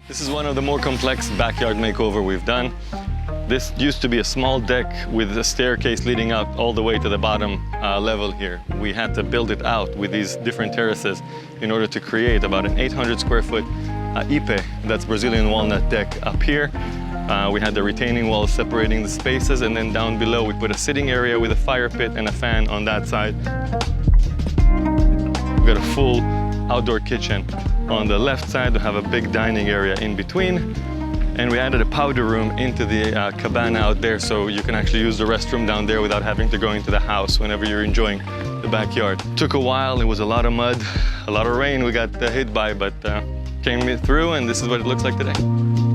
This is one of the more complex backyard makeover we've done. This used to be a small deck with a staircase leading up all the way to the bottom level here. We had to build it out with these different terraces in order to create about an 800 square foot ipe, that's Brazilian walnut deck up here. We had the retaining walls separating the spaces, and then down below we put a sitting area with a fire pit and a fan on that side. We've got a full outdoor kitchen on the left side. We have a big dining area in between. And we added a powder room into the cabana out there, so you can actually use the restroom down there without having to go into the house whenever you're enjoying the backyard. Took a while, it was a lot of mud, a lot of rain we got hit by, but came through, and this is what it looks like today.